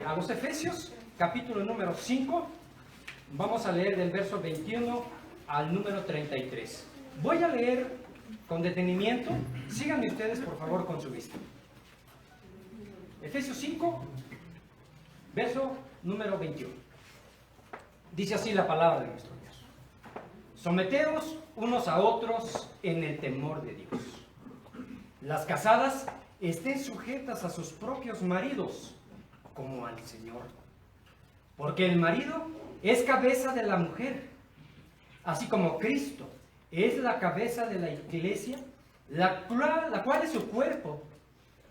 A los Efesios, capítulo número 5, vamos a leer del verso 21 al número 33. Voy a leer con detenimiento, síganme ustedes por favor con su vista. Efesios 5, verso número 21. Dice así la palabra de nuestro Dios. Someteos unos a otros en el temor de Dios. Las casadas estén sujetas a sus propios maridos, como al Señor. Porque el marido es cabeza de la mujer, así como Cristo es la cabeza de la iglesia, la cual es su cuerpo,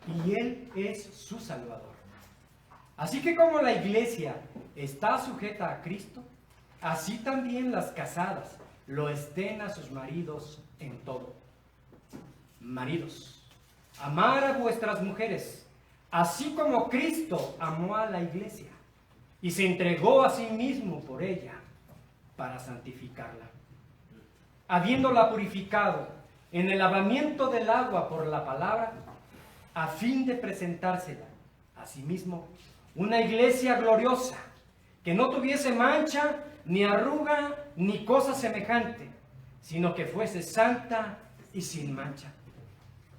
y Él es su Salvador. Así que como la iglesia está sujeta a Cristo, así también las casadas lo estén a sus maridos en todo. Maridos, amar a vuestras mujeres, así como Cristo amó a la iglesia y se entregó a sí mismo por ella para santificarla, habiéndola purificado en el lavamiento del agua por la palabra, a fin de presentársela a sí mismo una iglesia gloriosa, que no tuviese mancha, ni arruga, ni cosa semejante, sino que fuese santa y sin mancha.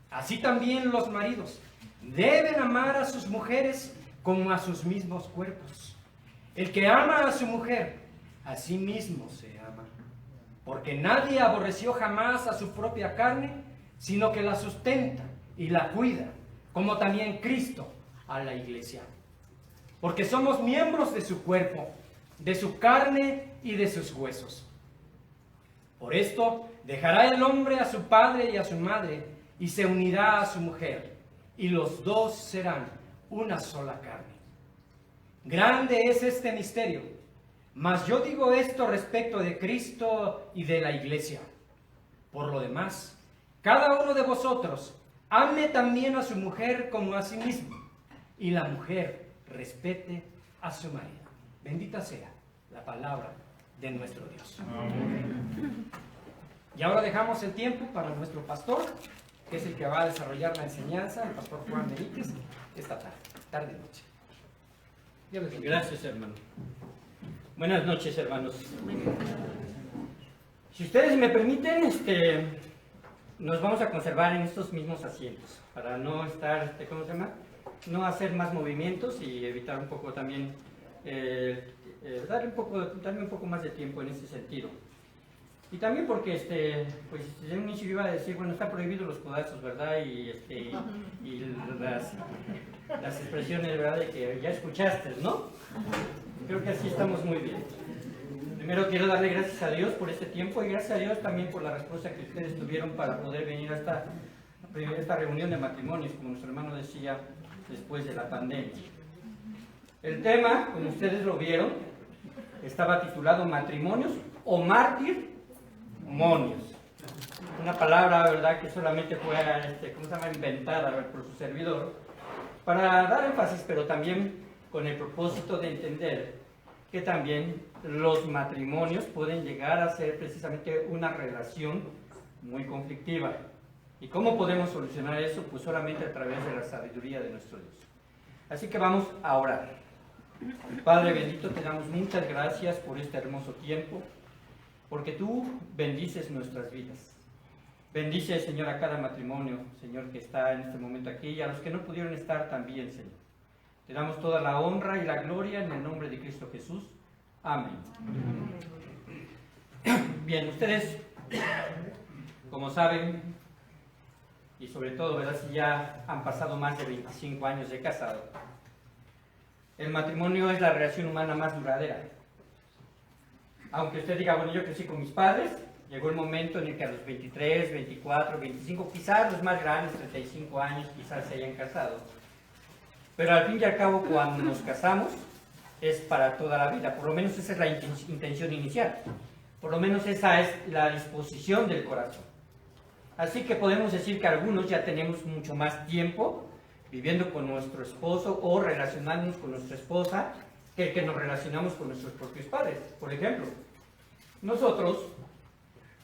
Así también los maridos deben amar a sus mujeres como a sus mismos cuerpos. El que ama a su mujer, a sí mismo se ama. Porque nadie aborreció jamás a su propia carne, sino que la sustenta y la cuida, como también Cristo a la iglesia. Porque somos miembros de su cuerpo, de su carne y de sus huesos. Por esto dejará el hombre a su padre y a su madre, y se unirá a su mujer, y los dos serán una sola carne. Grande es este misterio, mas yo digo esto respecto de Cristo y de la iglesia. Por lo demás, cada uno de vosotros ame también a su mujer como a sí mismo, y la mujer respete a su marido. Bendita sea la palabra de nuestro Dios. Amén. Y ahora dejamos el tiempo para nuestro pastor, que es el que va a desarrollar la enseñanza, el pastor Juan Benítez, esta tarde-noche. Gracias, hermano. Buenas noches, hermanos. Si ustedes me permiten, nos vamos a conservar en estos mismos asientos, para no estar, ¿cómo se llama? No hacer más movimientos y evitar un poco también, darme un poco más de tiempo en ese sentido. Y también porque, pues, de un inicio iba a decir, bueno, están prohibidos los codazos, ¿verdad? Y las expresiones, ¿verdad? De que ya escuchaste, ¿no? Creo que así estamos muy bien. Primero quiero darle gracias a Dios por este tiempo y gracias a Dios también por la respuesta que ustedes tuvieron para poder venir a esta reunión de matrimonios, como nuestro hermano decía, después de la pandemia. El tema, como ustedes lo vieron, estaba titulado Matrimonios o Mártir Monios, una palabra, ¿verdad?, que solamente fue, inventada por su servidor, para dar énfasis, pero también con el propósito de entender que también los matrimonios pueden llegar a ser precisamente una relación muy conflictiva. ¿Y cómo podemos solucionar eso? Pues solamente a través de la sabiduría de nuestro Dios. Así que vamos a orar. Padre bendito, te damos muchas gracias por este hermoso tiempo, porque tú bendices nuestras vidas. Bendice, Señor, a cada matrimonio, Señor, que está en este momento aquí, y a los que no pudieron estar también, Señor. Te damos toda la honra y la gloria en el nombre de Cristo Jesús. Amén. Bien, ustedes, como saben, y sobre todo, ¿verdad?, si ya han pasado más de 25 años de casado, el matrimonio es la relación humana más duradera. Aunque usted diga, bueno, yo crecí con mis padres, llegó el momento en el que a los 23, 24, 25, quizás los más grandes, 35 años, quizás se hayan casado. Pero al fin y al cabo, cuando nos casamos, es para toda la vida. Por lo menos esa es la intención inicial. Por lo menos esa es la disposición del corazón. Así que podemos decir que algunos ya tenemos mucho más tiempo viviendo con nuestro esposo o relacionándonos con nuestra esposa que el que nos relacionamos con nuestros propios padres. Por ejemplo, nosotros,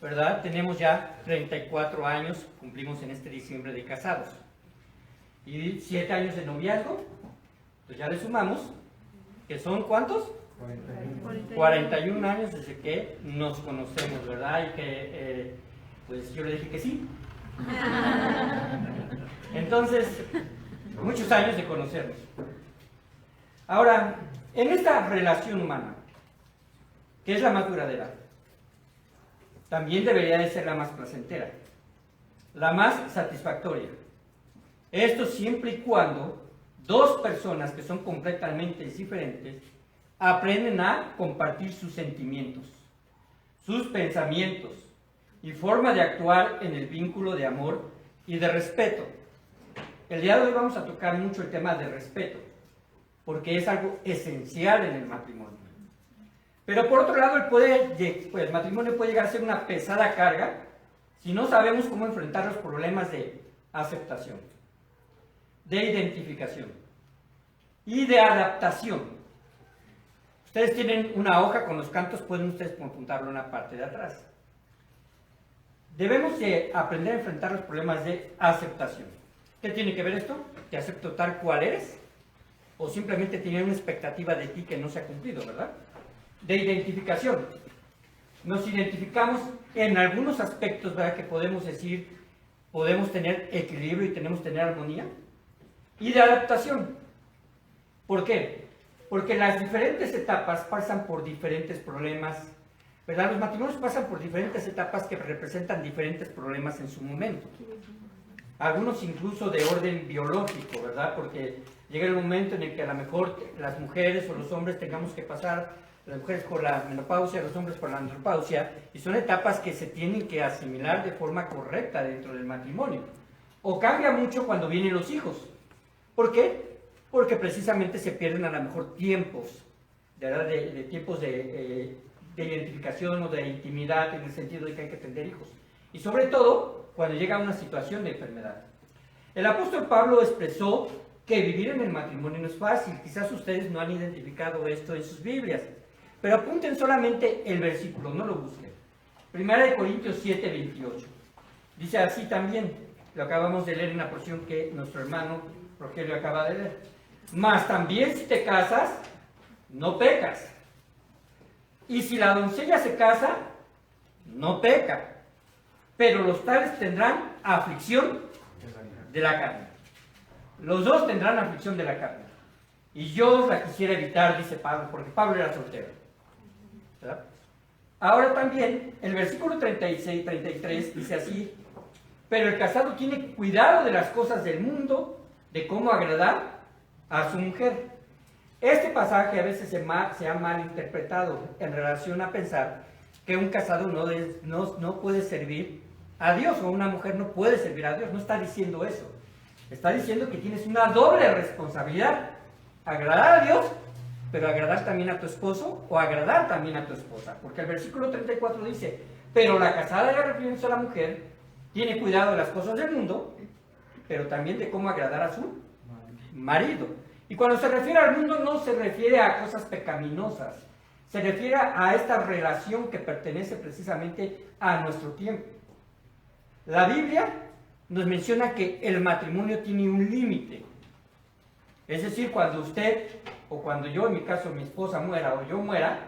¿verdad?, tenemos ya 34 años, cumplimos en este diciembre de casados. Y 7 años de noviazgo, pues ya le sumamos, que son ¿cuántos? 41 años desde que nos conocemos, ¿verdad? Y que pues yo le dije que sí. Entonces, muchos años de conocernos. Ahora, en esta relación humana, que es la más duradera, también debería de ser la más placentera, la más satisfactoria. Esto siempre y cuando dos personas que son completamente diferentes aprenden a compartir sus sentimientos, sus pensamientos y forma de actuar en el vínculo de amor y de respeto. El día de hoy vamos a tocar mucho el tema de respeto, porque es algo esencial en el matrimonio. Pero por otro lado, el matrimonio puede llegar a ser una pesada carga si no sabemos cómo enfrentar los problemas de aceptación, de identificación y de adaptación. Ustedes tienen una hoja con los cantos, pueden ustedes apuntarlo en la parte de atrás. Debemos de aprender a enfrentar los problemas de aceptación. ¿Qué tiene que ver esto? ¿Te acepto tal cual eres? ¿O simplemente tiene una expectativa de ti que no se ha cumplido, verdad? De identificación. Nos identificamos en algunos aspectos, ¿verdad? Que podemos decir, podemos tener equilibrio y tenemos que tener armonía. Y de adaptación. ¿Por qué? Porque las diferentes etapas pasan por diferentes problemas, ¿verdad? Los matrimonios pasan por diferentes etapas que representan diferentes problemas en su momento. Algunos incluso de orden biológico, ¿verdad? Porque llega el momento en el que a lo mejor las mujeres o los hombres tengamos que pasar, las mujeres por la menopausia, los hombres por la andropausia, y son etapas que se tienen que asimilar de forma correcta dentro del matrimonio. O cambia mucho cuando vienen los hijos. ¿Por qué? Porque precisamente se pierden a lo mejor tiempos, ¿verdad? De tiempos de identificación o de intimidad, en el sentido de que hay que tener hijos. Y sobre todo, cuando llega una situación de enfermedad. El apóstol Pablo expresó que vivir en el matrimonio no es fácil. Quizás ustedes no han identificado esto en sus Biblias, pero apunten solamente el versículo, no lo busquen. 1 Corintios 7, 28. Dice así también, lo acabamos de leer en la porción que nuestro hermano Rogelio acaba de leer. Mas también si te casas, no pecas. Y si la doncella se casa, no peca. Pero los tales tendrán aflicción de la carne. Los dos tendrán aflicción de la carne. Y yo la quisiera evitar, dice Pablo, porque Pablo era soltero. ¿Verdad? Ahora también, el versículo 36, 33 dice así: pero el casado tiene cuidado de las cosas del mundo, de cómo agradar a su mujer. Este pasaje a veces se ha malinterpretado en relación a pensar que un casado no puede servir a Dios, o una mujer no puede servir a Dios. No está diciendo eso. Está diciendo que tienes una doble responsabilidad: agradar a Dios, pero agradar también a tu esposo, o agradar también a tu esposa. Porque el versículo 34 dice: pero la casada, ya refiriéndose a la mujer, tiene cuidado de las cosas del mundo, pero también de cómo agradar a su marido. Y cuando se refiere al mundo, no se refiere a cosas pecaminosas, se refiere a esta relación que pertenece precisamente a nuestro tiempo. La Biblia nos menciona que el matrimonio tiene un límite. Es decir, cuando usted, o cuando yo, en mi caso, mi esposa muera o yo muera,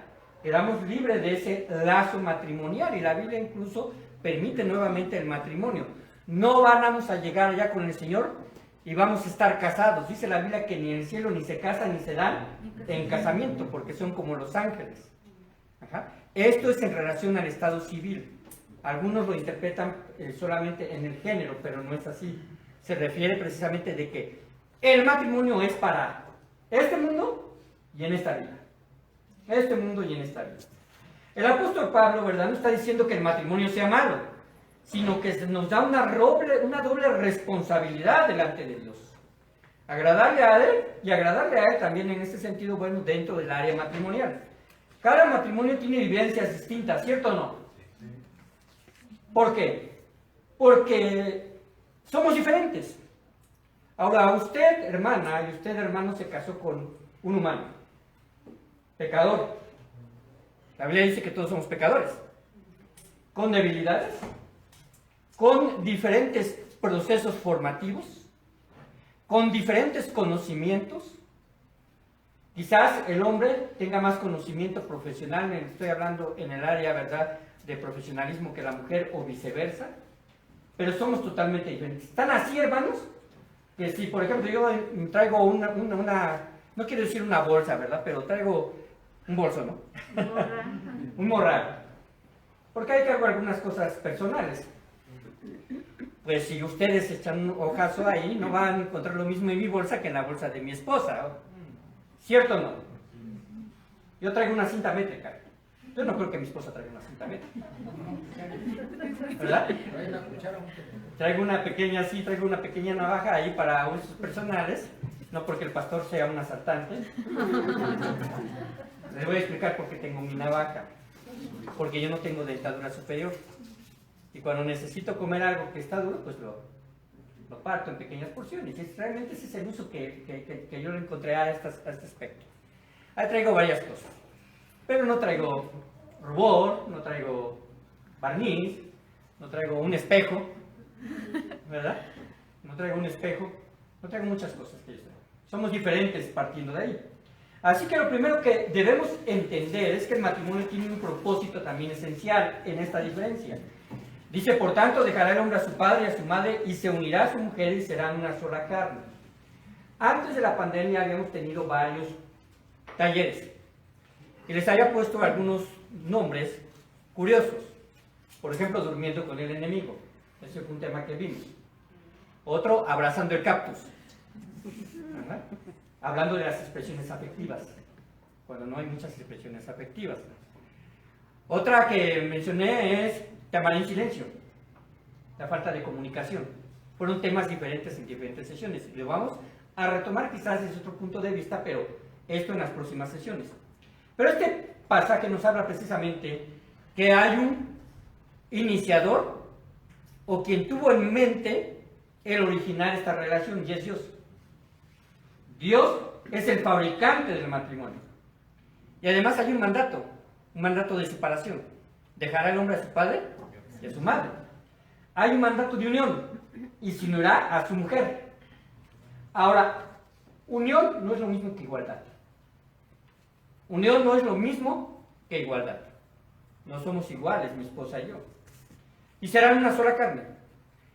quedamos libres de ese lazo matrimonial, y la Biblia incluso permite nuevamente el matrimonio. No vamos a llegar allá con el Señor y vamos a estar casados. Dice la Biblia que ni en el cielo ni se casan ni se dan en casamiento, porque son como los ángeles. Ajá. Esto es en relación al estado civil. Algunos lo interpretan solamente en el género, pero no es así. Se refiere precisamente de que el matrimonio es para este mundo y en esta vida. Este mundo y en esta vida. El apóstol Pablo, ¿verdad?, no está diciendo que el matrimonio sea malo, sino que nos da una doble responsabilidad delante de Dios. Agradarle a Él y agradarle a Él también en este sentido, bueno, dentro del área matrimonial. Cada matrimonio tiene vivencias distintas, ¿cierto o no? ¿Por qué? Porque somos diferentes. Ahora, usted, hermana, y usted, hermano, se casó con un humano, pecador. La Biblia dice que todos somos pecadores, con debilidades, con diferentes procesos formativos, con diferentes conocimientos, Quizás el hombre tenga más conocimiento profesional, estoy hablando en el área, ¿verdad?, de profesionalismo que la mujer o viceversa, pero somos totalmente diferentes. Están así, hermanos, que si, por ejemplo, yo traigo no quiero decir una bolsa, ¿verdad?, pero traigo un bolso, ¿no? Un morral. Porque ahí cargo algunas cosas personales. Pues si ustedes echan un ojazo ahí, no van a encontrar lo mismo en mi bolsa que en la bolsa de mi esposa. ¿Cierto o no? Yo traigo una cinta métrica. Yo no creo que mi esposa traiga una cinta métrica. ¿Verdad? Traigo una pequeña navaja ahí para usos personales, no porque el pastor sea un asaltante. Les voy a explicar por qué tengo mi navaja. Porque yo no tengo dentadura superior. Y cuando necesito comer algo que está duro, pues lo parto en pequeñas porciones. Y realmente ese es el uso que yo le encontré a este aspecto. Ahí traigo varias cosas. Pero no traigo rubor, no traigo barniz, no traigo un espejo, ¿verdad? No traigo un espejo, no traigo muchas cosas que yo traigo. Somos diferentes partiendo de ahí. Así que lo primero que debemos entender es que el matrimonio tiene un propósito también esencial en esta diferencia. Dice, por tanto, dejará el hombre a su padre y a su madre y se unirá a su mujer y serán una sola carne. Antes de la pandemia habíamos tenido varios talleres y les había puesto algunos nombres curiosos. Por ejemplo, durmiendo con el enemigo. Ese fue un tema que vimos. Otro, abrazando el cactus. ¿Verdad? Hablando de las expresiones afectivas, cuando no hay muchas expresiones afectivas. Otra que mencioné es llamar en silencio, la falta de comunicación. Fueron temas diferentes en diferentes sesiones. Lo vamos a retomar quizás desde otro punto de vista, pero esto en las próximas sesiones. Pero este pasaje nos habla precisamente que hay un iniciador o quien tuvo en mente el originar esta relación, y es Dios. Dios es el fabricante del matrimonio. Y además hay un mandato de separación. Dejará el hombre a su padre y a su madre. Hay un mandato de unión y se unirá a su mujer. Ahora, unión no es lo mismo que igualdad. Unión no es lo mismo que igualdad. No somos iguales, mi esposa y yo. Y serán una sola carne.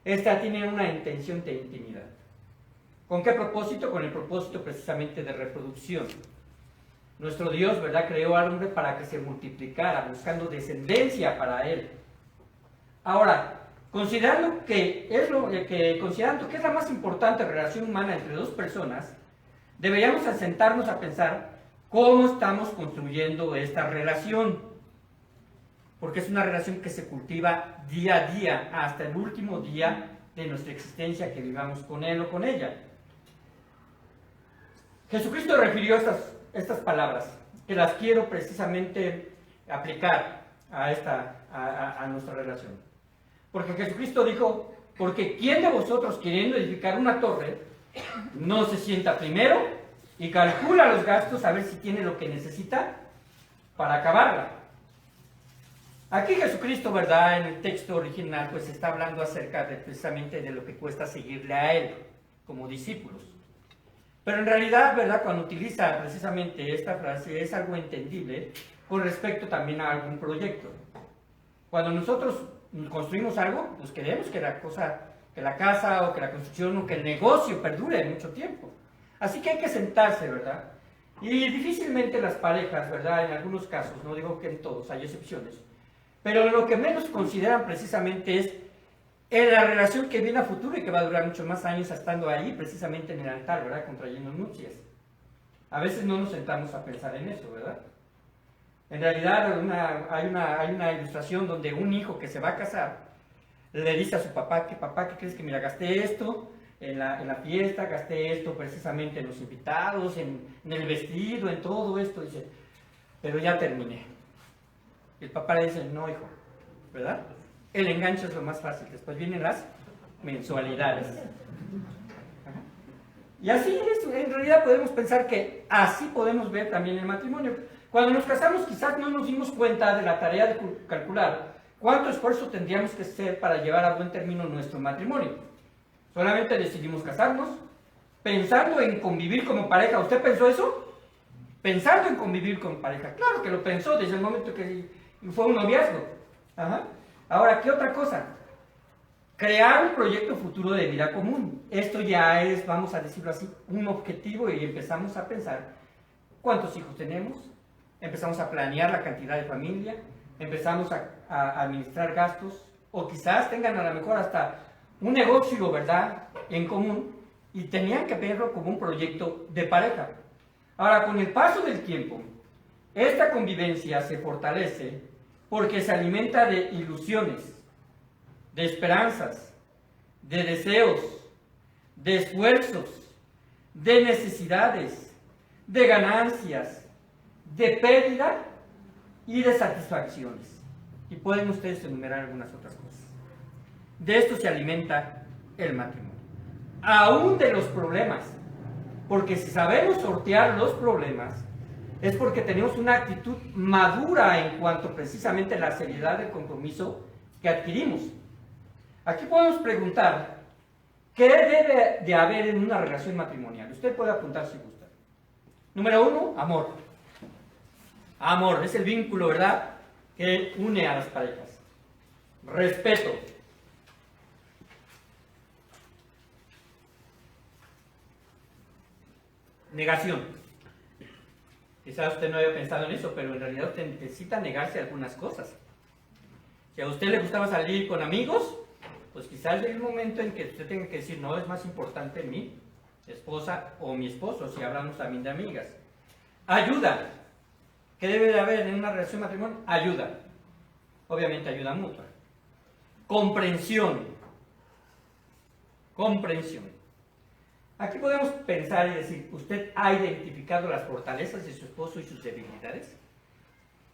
Esta tiene una intención de intimidad. ¿Con qué propósito? Con el propósito precisamente de reproducción. Nuestro Dios, ¿verdad?, creó al hombre para que se multiplicara, buscando descendencia para él. Ahora, considerando que es la más importante relación humana entre dos personas, deberíamos sentarnos a pensar cómo estamos construyendo esta relación. Porque es una relación que se cultiva día a día, hasta el último día de nuestra existencia que vivamos con él o con ella. Jesucristo refirió estas palabras, que las quiero precisamente aplicar a nuestra relación. Porque Jesucristo dijo, porque ¿quién de vosotros queriendo edificar una torre no se sienta primero y calcula los gastos a ver si tiene lo que necesita para acabarla? Aquí Jesucristo, ¿verdad?, en el texto original, pues está hablando acerca precisamente de lo que cuesta seguirle a Él como discípulos. Pero en realidad, ¿verdad?, cuando utiliza precisamente esta frase es algo entendible con respecto también a algún proyecto. Cuando nosotros construimos algo, pues queremos que la casa o que la construcción o que el negocio perdure mucho tiempo. Así que hay que sentarse, ¿verdad? Y difícilmente las parejas, ¿verdad?, en algunos casos, no digo que en todos, hay excepciones, pero lo que menos consideran precisamente es la relación que viene a futuro y que va a durar muchos más años estando ahí, precisamente en el altar, ¿verdad?, contrayendo nupcias. A veces no nos sentamos a pensar en eso, ¿verdad? En realidad hay una ilustración donde un hijo que se va a casar le dice a su papá, ¿qué crees que? Mira, gasté esto en la fiesta, gasté esto precisamente en los invitados, en el vestido, en todo esto. Dice, pero ya terminé. Y el papá le dice, no, hijo, ¿verdad? El enganche es lo más fácil, después vienen las mensualidades. Y así es, en realidad podemos pensar que así podemos ver también el matrimonio. Cuando nos casamos quizás no nos dimos cuenta de la tarea de calcular cuánto esfuerzo tendríamos que hacer para llevar a buen término nuestro matrimonio. Solamente decidimos casarnos pensando en convivir como pareja. ¿Usted pensó eso? pensando en convivir con pareja. Claro que lo pensó desde el momento que fue un noviazgo. Ajá. Ahora, ¿qué otra cosa? Crear un proyecto futuro de vida común. Esto ya es, vamos a decirlo así, un objetivo y empezamos a pensar cuántos hijos tenemos, empezamos a planear la cantidad de familia, empezamos a administrar gastos, o quizás tengan a lo mejor hasta un negocio, ¿verdad?, en común, y tenían que verlo como un proyecto de pareja. Ahora, con el paso del tiempo, esta convivencia se fortalece porque se alimenta de ilusiones, de esperanzas, de deseos, de esfuerzos, de necesidades, de ganancias, de pérdida y de satisfacciones. Y pueden ustedes enumerar algunas otras cosas. De esto se alimenta el matrimonio. Aún de los problemas. Porque si sabemos sortear los problemas, es porque tenemos una actitud madura en cuanto precisamente a la seriedad del compromiso que adquirimos. Aquí podemos preguntar, ¿qué debe de haber en una relación matrimonial? Usted puede apuntar si gusta. Número 1, amor. Amor, es el vínculo, ¿verdad?, que une a las parejas. Respeto. Negación. Quizás usted no haya pensado en eso, pero en realidad usted necesita negarse algunas cosas. Si a usted le gustaba salir con amigos, pues quizás llegue el momento en que usted tenga que decir, no, es más importante mi esposa o mi esposo, si hablamos también de amigas. Ayuda. ¿Qué debe de haber en una relación matrimonial? Ayuda. Obviamente ayuda mutua. Comprensión. Comprensión. Aquí podemos pensar y decir, ¿usted ha identificado las fortalezas de su esposo y sus debilidades?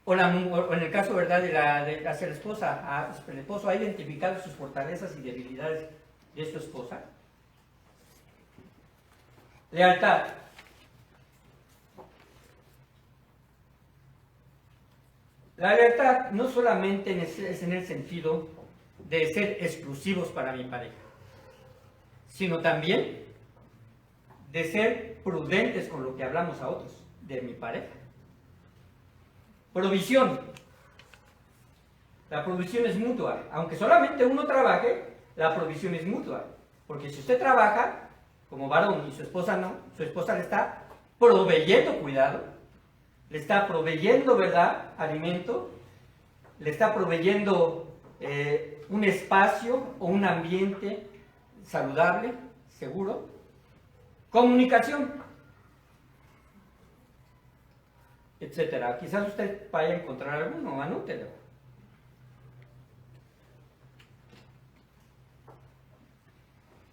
O en el caso, ¿verdad?, hacia la esposa, el esposo ha identificado sus fortalezas y debilidades de su esposa. Lealtad. La lealtad no solamente es en el sentido de ser exclusivos para mi pareja, sino también de ser prudentes con lo que hablamos a otros de mi pareja. Provisión. La provisión es mutua. Aunque solamente uno trabaje, la provisión es mutua. Porque si usted trabaja como varón y su esposa no, su esposa le está proveyendo cuidado, le está proveyendo, ¿verdad?, alimento, le está proveyendo un espacio o un ambiente saludable, seguro. Comunicación, etcétera. Quizás usted vaya a encontrar alguno, anótelo.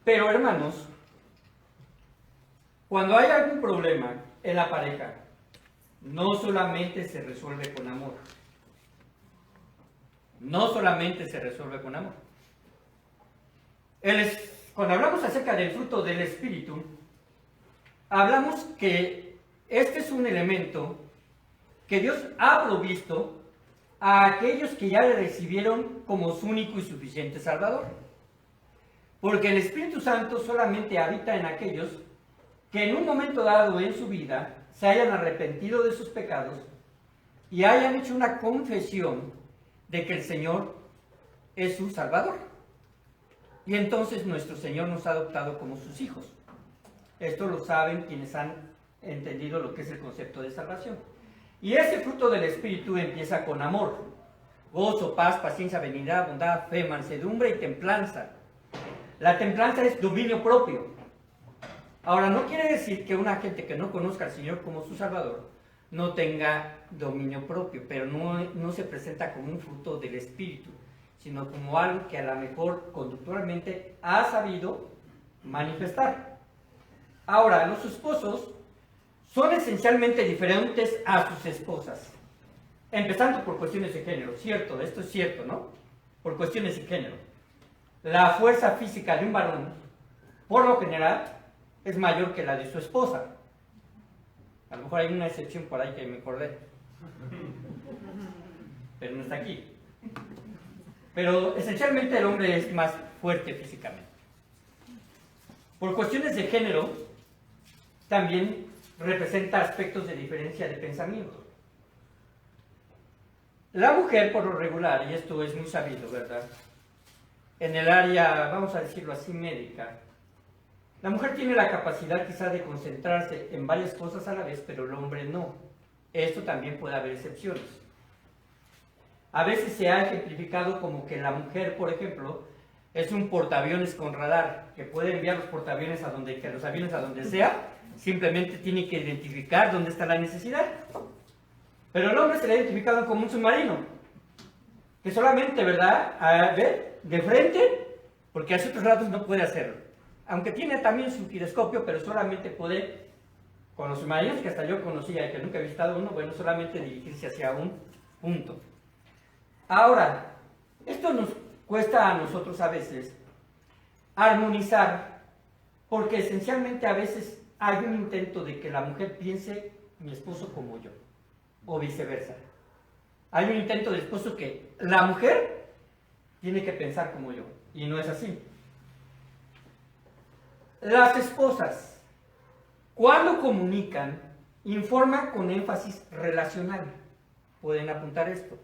Pero hermanos, cuando hay algún problema en la pareja, no solamente se resuelve con amor. No solamente se resuelve con amor. Cuando hablamos acerca del fruto del Espíritu, hablamos que este es un elemento que Dios ha provisto a aquellos que ya le recibieron como su único y suficiente Salvador. Porque el Espíritu Santo solamente habita en aquellos que en un momento dado en su vida se hayan arrepentido de sus pecados y hayan hecho una confesión de que el Señor es su Salvador. Y entonces nuestro Señor nos ha adoptado como sus hijos. Esto lo saben quienes han entendido lo que es el concepto de salvación. Y ese fruto del Espíritu empieza con amor, gozo, paz, paciencia, benignidad, bondad, fe, mansedumbre y templanza. La templanza es dominio propio. Ahora, no quiere decir que una gente que no conozca al Señor como su Salvador no tenga dominio propio, pero no se presenta como un fruto del Espíritu, sino como algo que a lo mejor conductualmente ha sabido manifestar. Ahora, los esposos son esencialmente diferentes a sus esposas, empezando por cuestiones de género, cierto, esto es cierto, ¿no? Por cuestiones de género. La fuerza física de un varón, por lo general, es mayor que la de su esposa. A lo mejor hay una excepción por ahí que me acordé, pero no está aquí. Pero esencialmente el hombre es más fuerte físicamente. Por cuestiones de género, también representa aspectos de diferencia de pensamiento. La mujer, por lo regular, y esto es muy sabido, ¿verdad? En el área, vamos a decirlo así, médica, la mujer tiene la capacidad quizá de concentrarse en varias cosas a la vez, pero el hombre no. Esto también puede haber excepciones. A veces se ha ejemplificado como que la mujer, por ejemplo, es un portaaviones con radar, que puede enviar los portaaviones a donde, que los aviones a donde sea, simplemente tiene que identificar dónde está la necesidad. Pero el hombre se le ha identificado como un submarino, que solamente, ¿verdad?, a ver, de frente, porque hacia otros lados no puede hacerlo. Aunque tiene también su giroscopio, pero solamente puede, con los submarinos que hasta yo conocía y que nunca he visitado uno, bueno, solamente dirigirse hacia un punto. Ahora, esto nos cuesta a nosotros a veces armonizar, porque esencialmente a veces hay un intento de que la mujer piense mi esposo como yo, o viceversa. Hay un intento del esposo que la mujer tiene que pensar como yo, y no es así. Las esposas, cuando comunican, informan con énfasis relacional. Pueden apuntar esto.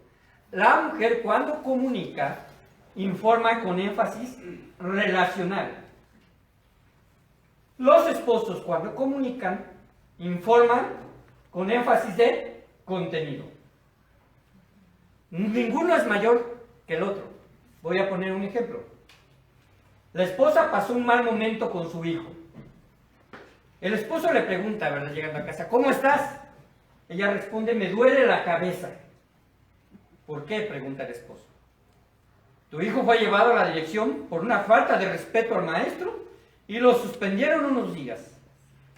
La mujer, cuando comunica, informa con énfasis relacional. Los esposos, cuando comunican, informan con énfasis de contenido. Ninguno es mayor que el otro. Voy a poner un ejemplo. La esposa pasó un mal momento con su hijo. El esposo le pregunta, ¿verdad?, llegando a casa, ¿cómo estás? Ella responde, me duele la cabeza. ¿Por qué?, pregunta el esposo. Tu hijo fue llevado a la dirección por una falta de respeto al maestro y lo suspendieron unos días.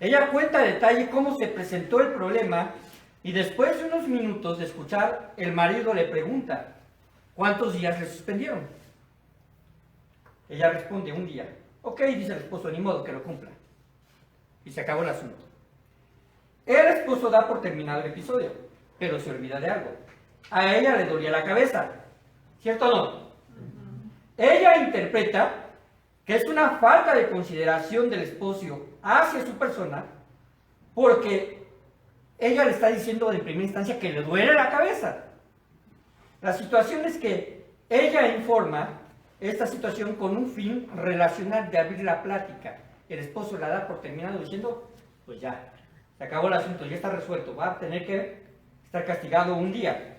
Ella cuenta a detalle cómo se presentó el problema y después de unos minutos de escuchar, el marido le pregunta, ¿cuántos días le suspendieron? Ella responde, un día. Ok, dice el esposo, ni modo que lo cumpla. Y se acabó el asunto. El esposo da por terminado el episodio, pero se olvida de algo. A ella le dolía la cabeza, ¿cierto o no? Ella interpreta que es una falta de consideración del esposo hacia su persona porque ella le está diciendo en primera instancia que le duele la cabeza. La situación es que ella informa esta situación con un fin relacional de abrir la plática. El esposo la da por terminado diciendo, pues ya, se acabó el asunto, ya está resuelto, va a tener que estar castigado un día.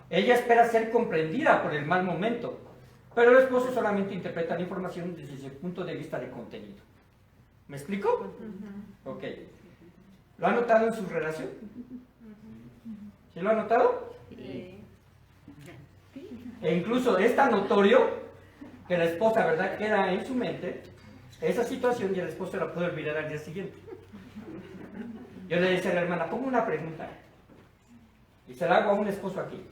Ella espera ser comprendida por el mal momento, pero el esposo solamente interpreta la información desde el punto de vista de contenido. ¿Me explico? Ok. ¿Lo ha notado en su relación? ¿Sí lo ha notado? Sí. E incluso es tan notorio que la esposa, ¿verdad?, queda en su mente esa situación y el esposo la puede olvidar al día siguiente. Yo le decía a la hermana, pongo una pregunta y se la hago a un esposo aquí.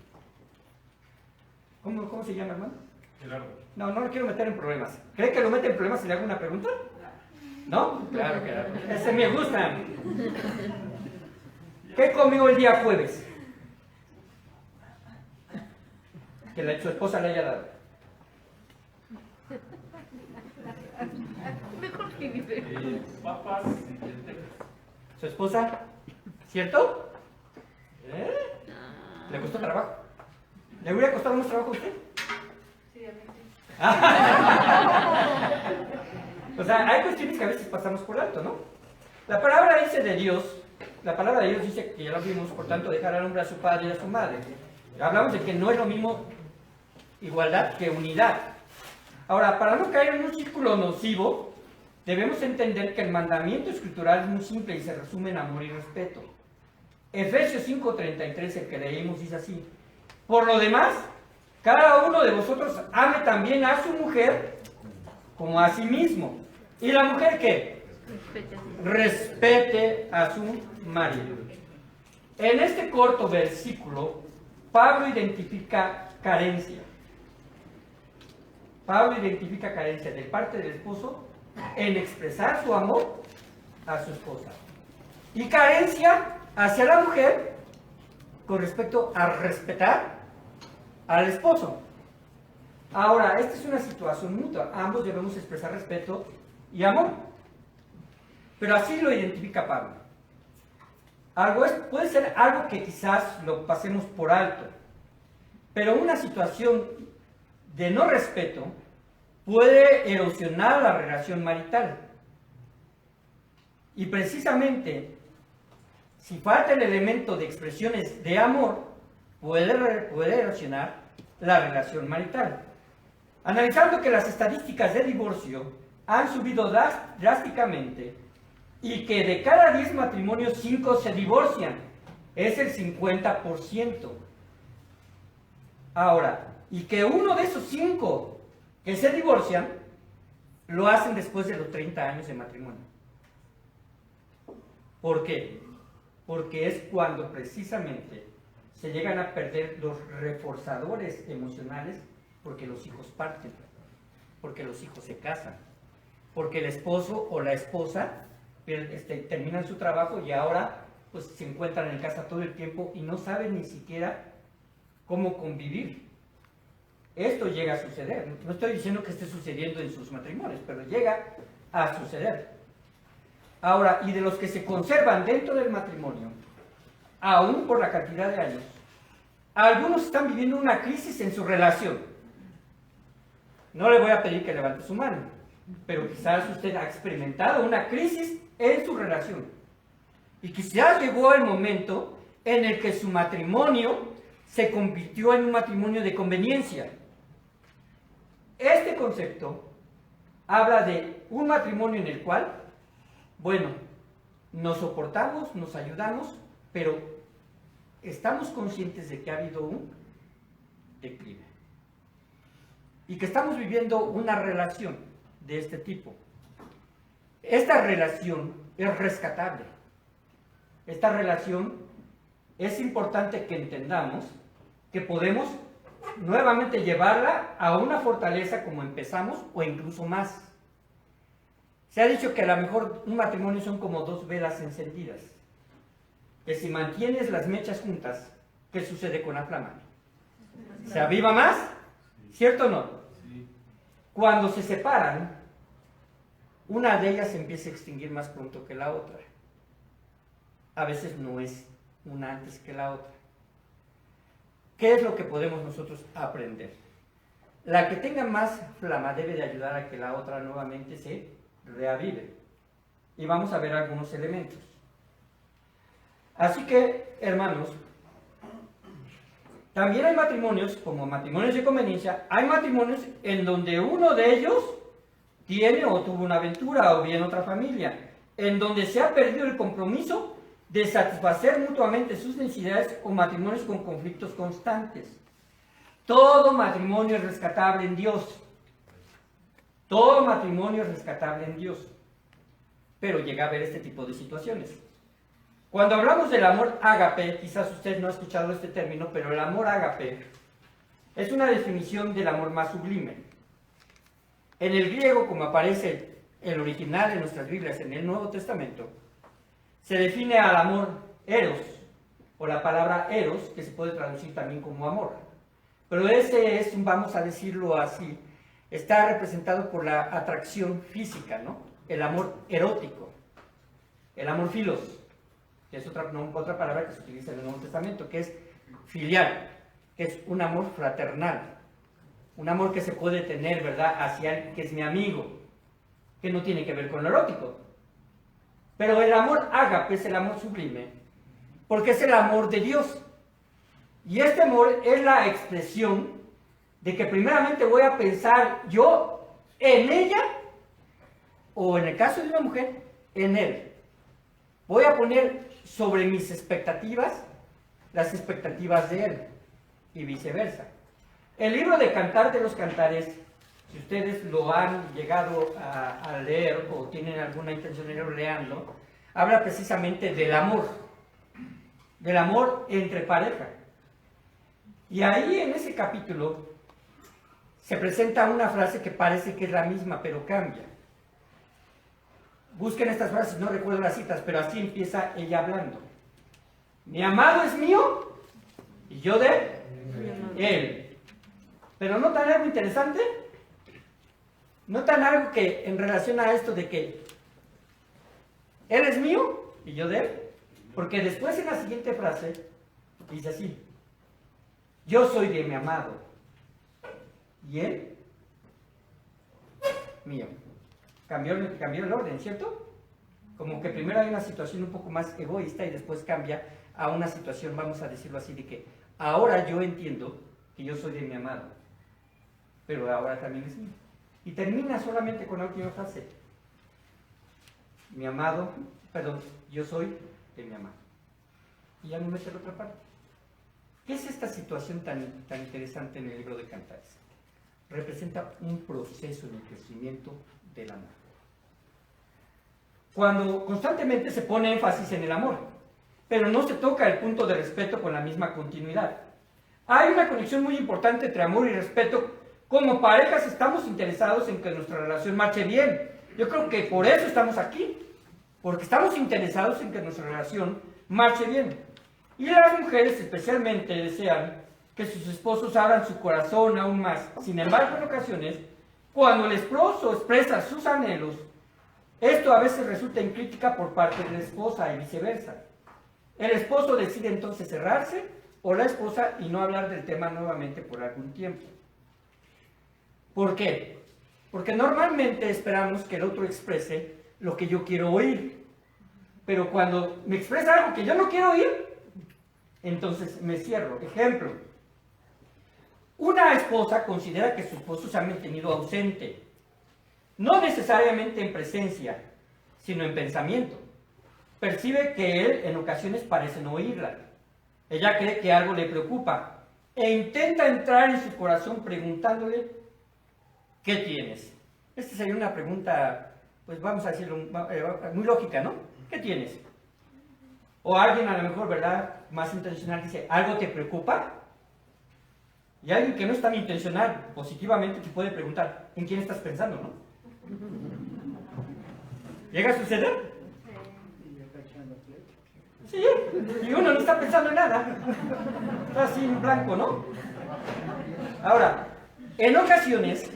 ¿Cómo se llama, hermano? Gerardo. No lo quiero meter en problemas. ¿Cree que lo mete en problemas si le hago una pregunta? ¿No? Claro, claro. Ese me gusta. ¿Qué comió el día jueves? Que su esposa le haya dado. Mejor que dice. Papas y lentejas. ¿Su esposa? ¿Cierto? ¿Le costó trabajo? ¿Le hubiera costado más trabajo a usted? Sí, a mí sí. O sea, hay cuestiones que a veces pasamos por alto, ¿no? La palabra dice de Dios, la palabra de Dios dice que ya lo vimos, por tanto, dejar al hombre a su padre y a su madre. Hablamos de que no es lo mismo igualdad que unidad. Ahora, para no caer en un círculo nocivo, debemos entender que el mandamiento escritural es muy simple y se resume en amor y respeto. Efesios 5:33, el que leímos, dice así: por lo demás, cada uno de vosotros ame también a su mujer como a sí mismo. ¿Y la mujer qué? Respete a su marido. En este corto versículo, Pablo identifica carencia. Pablo identifica carencia de parte del esposo en expresar su amor a su esposa. Y carencia hacia la mujer con respecto a respetar al esposo. Ahora, esta es una situación mutua. Ambos debemos expresar respeto y amor. Pero así lo identifica Pablo. puede ser algo que quizás lo pasemos por alto, pero una situación de no respeto puede erosionar la relación marital. Y precisamente, si falta el elemento de expresiones de amor, puede erosionar la relación marital. Analizando que las estadísticas de divorcio han subido drásticamente y que de cada 10 matrimonios 5 se divorcian, es el 50%. Ahora, y que uno de esos 5 que se divorcian lo hacen después de los 30 años de matrimonio. ¿Por qué? Porque es cuando precisamente se llegan a perder los reforzadores emocionales, porque los hijos parten, porque los hijos se casan, porque el esposo o la esposa terminan su trabajo y ahora pues se encuentran en casa todo el tiempo y no saben ni siquiera cómo convivir. Esto llega a suceder. No estoy diciendo que esté sucediendo en sus matrimonios, pero llega a suceder. Ahora, y de los que se conservan dentro del matrimonio, aún por la cantidad de años, algunos están viviendo una crisis en su relación. No le voy a pedir que levante su mano, pero quizás usted ha experimentado una crisis en su relación. Y quizás llegó el momento en el que su matrimonio se convirtió en un matrimonio de conveniencia. Este concepto habla de un matrimonio en el cual, bueno, nos soportamos, nos ayudamos, pero estamos conscientes de que ha habido un declive. Y que estamos viviendo una relación de este tipo. Esta relación es rescatable. Esta relación es importante que entendamos que podemos nuevamente llevarla a una fortaleza como empezamos o incluso más. Se ha dicho que a lo mejor un matrimonio son como 2 velas encendidas. Que si mantienes las mechas juntas, ¿qué sucede con la flama? ¿Se aviva más? ¿Cierto o no? Sí. Cuando se separan, una de ellas se empieza a extinguir más pronto que la otra. A veces no es una antes que la otra. ¿Qué es lo que podemos nosotros aprender? La que tenga más flama debe de ayudar a que la otra nuevamente se reavive. Y vamos a ver algunos elementos. Así que, hermanos, también hay matrimonios, como matrimonios de conveniencia, hay matrimonios en donde uno de ellos tiene o tuvo una aventura o bien otra familia, en donde se ha perdido el compromiso de satisfacer mutuamente sus necesidades, o matrimonios con conflictos constantes. Todo matrimonio es rescatable en Dios. Todo matrimonio es rescatable en Dios. Pero llega a haber este tipo de situaciones. Cuando hablamos del amor ágape, quizás usted no ha escuchado este término, pero el amor ágape es una definición del amor más sublime. En el griego, como aparece el original en nuestras Biblias en el Nuevo Testamento, se define al amor eros, o la palabra eros, que se puede traducir también como amor. Pero ese es, vamos a decirlo así, está representado por la atracción física, ¿no? El amor erótico, el amor filos, que es otra palabra que se utiliza en el Nuevo Testamento, que es filial, que es un amor fraternal, un amor que se puede tener, ¿verdad?, hacia alguien que es mi amigo, que no tiene que ver con lo erótico. Pero el amor ágape es el amor sublime, porque es el amor de Dios. Y este amor es la expresión de que primeramente voy a pensar yo en ella, o en el caso de una mujer, en él. Voy a poner sobre mis expectativas las expectativas de él, y viceversa. El libro de Cantar de los Cantares, si ustedes lo han llegado a leer o tienen alguna intención de leerlo, habla precisamente del amor entre pareja. Y ahí en ese capítulo se presenta una frase que parece que es la misma, pero cambia. Busquen estas frases, no recuerdo las citas, pero así empieza ella hablando. Mi amado es mío y yo de él. Pero ¿notan algo interesante? ¿Notan algo que en relación a esto de que él es mío y yo de él? Porque después en la siguiente frase dice así: yo soy de mi amado y él mío. Cambió el orden, ¿cierto? Como que primero hay una situación un poco más egoísta y después cambia a una situación, vamos a decirlo así, de que ahora yo entiendo que yo soy de mi amado, pero ahora también es mío. Y termina solamente con la última frase: mi amado, perdón, yo soy de mi amado. Y ya no mete la otra parte. ¿Qué es esta situación tan interesante en el libro de Cantares? Representa un proceso en el crecimiento del amor. Cuando constantemente se pone énfasis en el amor, pero no se toca el punto de respeto con la misma continuidad. Hay una conexión muy importante entre amor y respeto. Como parejas estamos interesados en que nuestra relación marche bien. Yo creo que por eso estamos aquí, porque estamos interesados en que nuestra relación marche bien. Y las mujeres especialmente desean que sus esposos abran su corazón aún más. Sin embargo, en ocasiones, cuando el esposo expresa sus anhelos, esto a veces resulta en crítica por parte de la esposa y viceversa. El esposo decide entonces cerrarse, o la esposa, y no hablar del tema nuevamente por algún tiempo. ¿Por qué? Porque normalmente esperamos que el otro exprese lo que yo quiero oír. Pero cuando me expresa algo que yo no quiero oír, entonces me cierro. Ejemplo: una esposa considera que su esposo se ha mantenido ausente, no necesariamente en presencia, sino en pensamiento. Percibe que él en ocasiones parece no oírla. Ella cree que algo le preocupa e intenta entrar en su corazón preguntándole: ¿qué tienes? Esta sería una pregunta, pues vamos a decirlo, muy lógica, ¿no? ¿Qué tienes? O alguien a lo mejor, ¿verdad?, más intencional dice: ¿algo te preocupa? Y alguien que no es tan intencional, positivamente, te puede preguntar: ¿en quién estás pensando, no? ¿Llega a suceder? Sí, y uno no está pensando en nada. Está así en blanco, ¿no? Ahora, en ocasiones,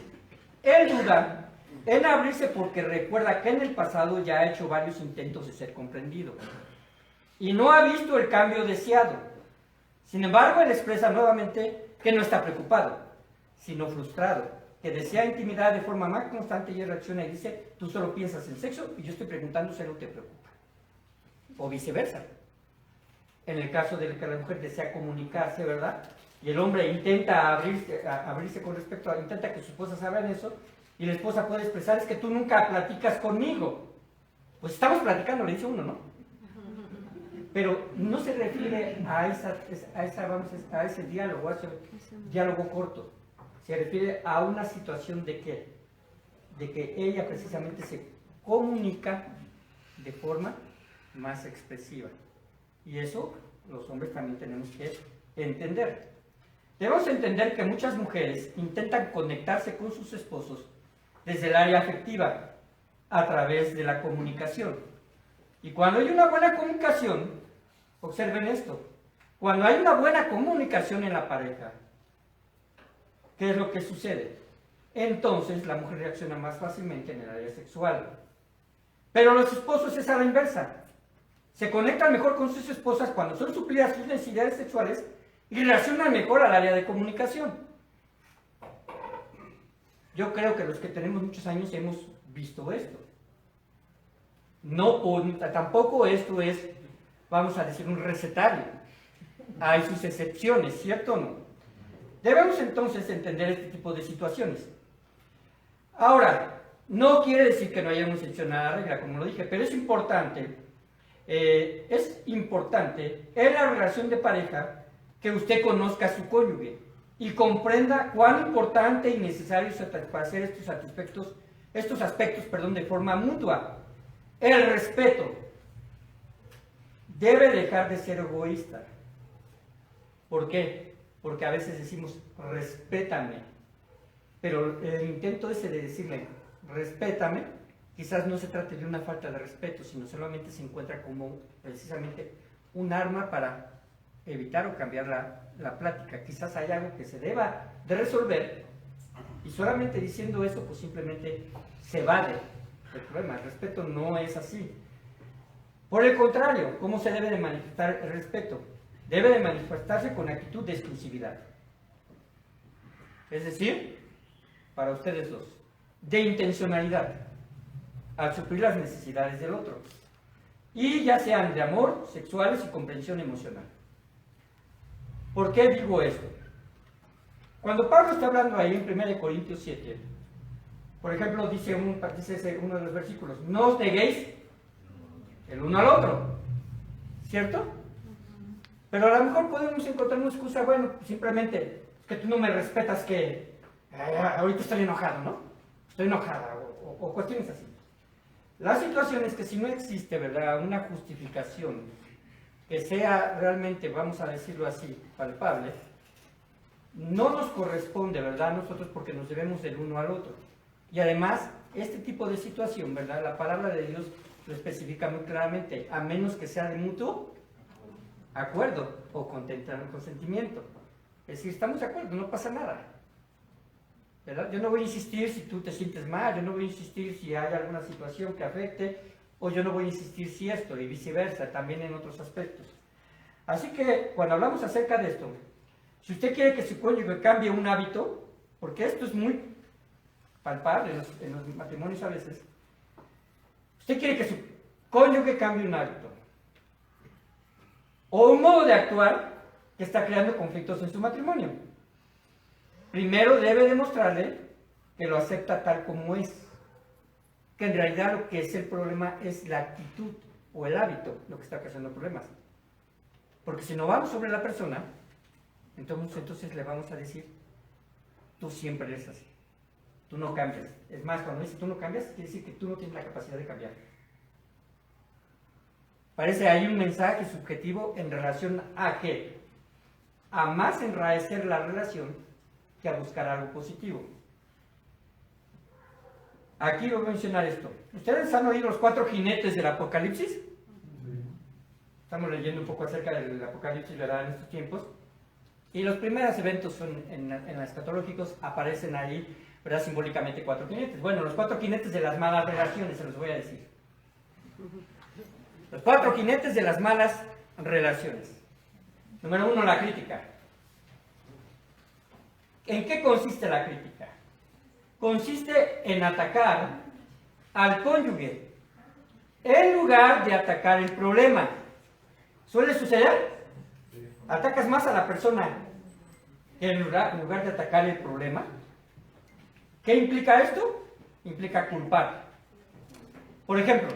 él duda en abrirse porque recuerda que en el pasado ya ha hecho varios intentos de ser comprendido y no ha visto el cambio deseado. Sin embargo, él expresa nuevamente que no está preocupado, sino frustrado, que desea intimidad de forma más constante, y él reacciona y dice: tú solo piensas en sexo y yo estoy preguntando si algo te preocupa. O viceversa. En el caso de que la mujer desea comunicarse, ¿verdad?, y el hombre intenta abrirse con respecto a, intenta que su esposa se abra en eso, y la esposa puede expresar: es que tú nunca platicas conmigo. Pues estamos platicando, le dice uno, ¿no? Pero no se refiere a ese diálogo, a ese diálogo corto. Se refiere a una situación de que ella precisamente se comunica de forma más expresiva. Y eso los hombres también tenemos que entender. Debemos entender que muchas mujeres intentan conectarse con sus esposos desde el área afectiva, a través de la comunicación. Y cuando hay una buena comunicación, observen esto, cuando hay una buena comunicación en la pareja, ¿qué es lo que sucede? Entonces la mujer reacciona más fácilmente en el área sexual. Pero los esposos es a la inversa. Se conectan mejor con sus esposas cuando son suplidas sus necesidades sexuales y reaccionan mejor al área de comunicación. Yo creo que los que tenemos muchos años hemos visto esto. Tampoco esto es, vamos a decir, un recetario. Hay sus excepciones, ¿cierto o no? Debemos entonces entender este tipo de situaciones. Ahora, no quiere decir que no hayamos hecho nada de regla, como lo dije, pero es importante en la relación de pareja que usted conozca a su cónyuge y comprenda cuán importante y necesario es satisfacer estos aspectos de forma mutua. El respeto debe dejar de ser egoísta. ¿Por qué? Porque a veces decimos: respétame, pero el intento ese de decirle respétame, quizás no se trate de una falta de respeto, sino solamente se encuentra como precisamente un arma para evitar o cambiar la plática. Quizás hay algo que se deba de resolver y solamente diciendo eso pues simplemente se evade el problema. El respeto no es así. Por el contrario, ¿cómo se debe de manifestar el respeto? Debe de manifestarse con actitud de exclusividad. Es decir, para ustedes dos, de intencionalidad, al suplir las necesidades del otro. Y ya sean de amor, sexuales y comprensión emocional. ¿Por qué digo esto? Cuando Pablo está hablando ahí en 1 Corintios 7, por ejemplo, dice uno de los versículos, no os neguéis el uno al otro, ¿cierto? Pero a lo mejor podemos encontrar una excusa, bueno, simplemente, que tú no me respetas, que ahorita estoy enojado, ¿no? Estoy enojada, o cuestiones así. La situación es que si no existe, ¿verdad?, una justificación que sea realmente, vamos a decirlo así, palpable, no nos corresponde, ¿verdad?, a nosotros, porque nos debemos del uno al otro. Y además, este tipo de situación, ¿verdad?, la palabra de Dios lo especifica muy claramente, a menos que sea de mutuo acuerdo o consentimiento. Es decir, estamos de acuerdo, no pasa nada, ¿verdad? Yo no voy a insistir si tú te sientes mal, yo no voy a insistir si hay alguna situación que afecte, o yo no voy a insistir si esto, y viceversa, también en otros aspectos. Así que, cuando hablamos acerca de esto, si usted quiere que su cónyuge cambie un hábito, porque esto es muy palpable en los matrimonios a veces, usted quiere que su cónyuge cambie un hábito, o un modo de actuar que está creando conflictos en su matrimonio. Primero debe demostrarle que lo acepta tal como es, que en realidad lo que es el problema es la actitud o el hábito lo que está causando problemas. Porque si no vamos sobre la persona, entonces le vamos a decir, tú siempre eres así, tú no cambias. Es más, cuando dice tú no cambias, quiere decir que tú no tienes la capacidad de cambiar. Parece ahí un mensaje subjetivo en relación a qué, a más enrarecer la relación que a buscar algo positivo. Aquí voy a mencionar esto. ¿Ustedes han oído los 4 jinetes del Apocalipsis? Estamos leyendo un poco acerca del Apocalipsis, ¿verdad?, en estos tiempos. Y los primeros eventos en los escatológicos aparecen ahí, ¿verdad?, simbólicamente 4 jinetes. Bueno, los 4 jinetes de las malas relaciones, se los voy a decir. Los 4 jinetes de las malas relaciones. Número 1, la crítica. ¿En qué consiste la crítica? Consiste en atacar al cónyuge en lugar de atacar el problema. ¿Suele suceder? Atacas más a la persona que en lugar de atacar el problema. ¿Qué implica esto? Implica culpar. Por ejemplo,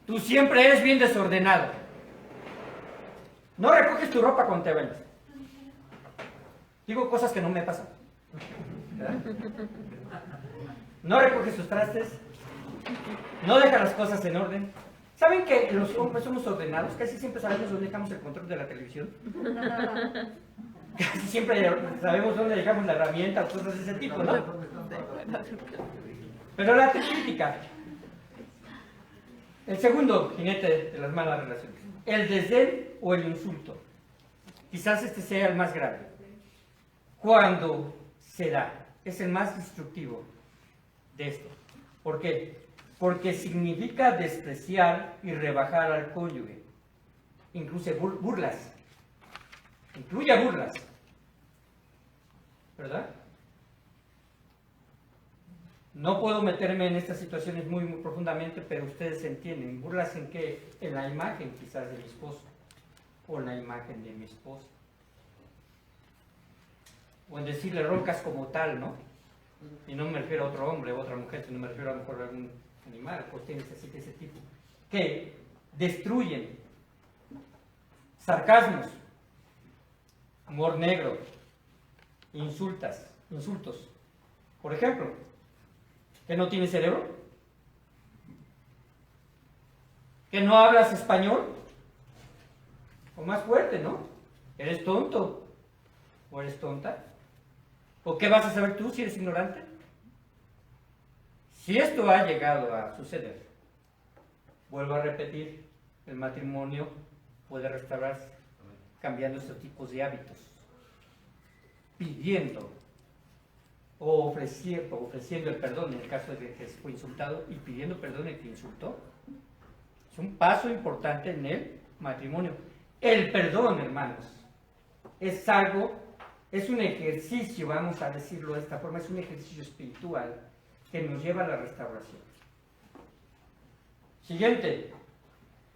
tú siempre eres bien desordenado. No recoges tu ropa cuando te bañas. Digo cosas que no me pasan, ¿verdad? No recoges tus trastes. No dejas las cosas en orden. ¿Saben que los hombres somos ordenados? Casi siempre sabemos dónde dejamos el control de la televisión. Casi siempre sabemos dónde dejamos la herramienta o cosas de ese tipo, ¿no? Pero la crítica. El segundo jinete de las malas relaciones. El desdén o el insulto. Quizás este sea el más grave. Cuando se da. Es el más destructivo de esto. ¿Por qué? Porque significa despreciar y rebajar al cónyuge. Incluye burlas. Incluye burlas. ¿Verdad? No puedo meterme en estas situaciones muy profundamente, pero ustedes entienden. ¿Burlas en qué? En la imagen quizás de mi esposo. O en la imagen de mi esposa. O en decirle roncas como tal, ¿no? Y no me refiero a otro hombre o otra mujer, sino me refiero a lo mejor a algún animal, cuestiones así de ese tipo. Que destruyen. Sarcasmos. Humor negro. Insultos. Por ejemplo, ¿que no tienes cerebro? ¿Que no hablas español? O más fuerte, ¿no? ¿Eres tonto? ¿O eres tonta? ¿O qué vas a saber tú si eres ignorante? Si esto ha llegado a suceder, vuelvo a repetir, el matrimonio puede restaurarse cambiando estos tipos de hábitos, pidiendo o ofreciendo el perdón en el caso de que fue insultado y pidiendo perdón el que insultó. Es un paso importante en el matrimonio. El perdón, hermanos, es algo, es un ejercicio, vamos a decirlo de esta forma, es un ejercicio espiritual que nos lleva a la restauración. Siguiente,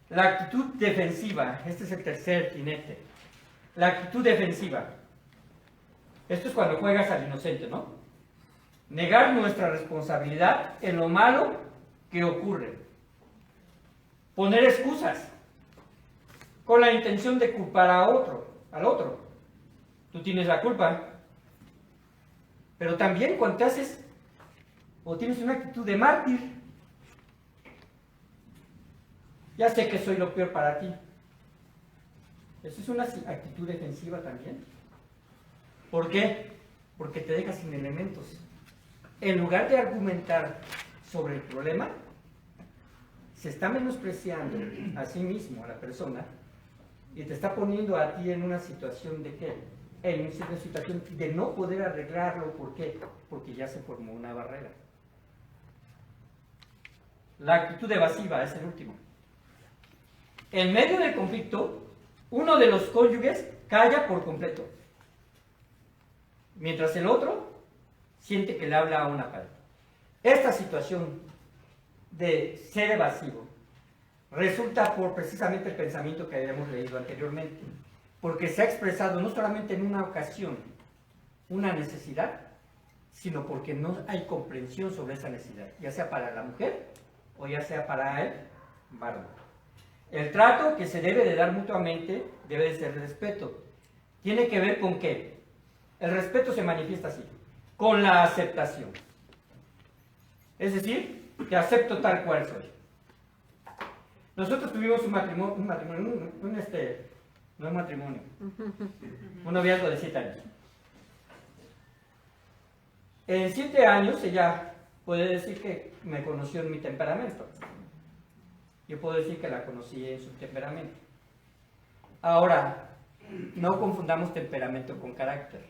la actitud defensiva. Este es el tercer jinete. La actitud defensiva. Esto es cuando juegas al inocente, ¿no? Negar nuestra responsabilidad en lo malo que ocurre. Poner excusas con la intención de culpar al otro. Tú tienes la culpa. Pero también cuando te haces o tienes una actitud de mártir, ya sé que soy lo peor para ti. Esa es una actitud defensiva también. ¿Por qué? Porque te dejas sin elementos. En lugar de argumentar sobre el problema, se está menospreciando a sí mismo, a la persona, y te está poniendo a ti en una situación de ¿qué? En una situación de no poder arreglarlo. ¿Por qué? Porque ya se formó una barrera. La actitud evasiva es el último. En medio del conflicto, uno de los cónyuges calla por completo, mientras el otro siente que le habla a una pared. Esta situación de ser evasivo resulta por precisamente el pensamiento que habíamos leído anteriormente, porque se ha expresado no solamente en una ocasión una necesidad, sino porque no hay comprensión sobre esa necesidad, ya sea para la mujer o ya sea para el varón. El trato que se debe de dar mutuamente debe de ser el respeto. ¿Tiene que ver con qué? El respeto se manifiesta así, con la aceptación. Es decir, te acepto tal cual soy. Nosotros tuvimos un noviazgo de 7 años. En 7 años ella puede decir que me conoció en mi temperamento. Yo puedo decir que la conocí en su temperamento. Ahora, no confundamos temperamento con carácter.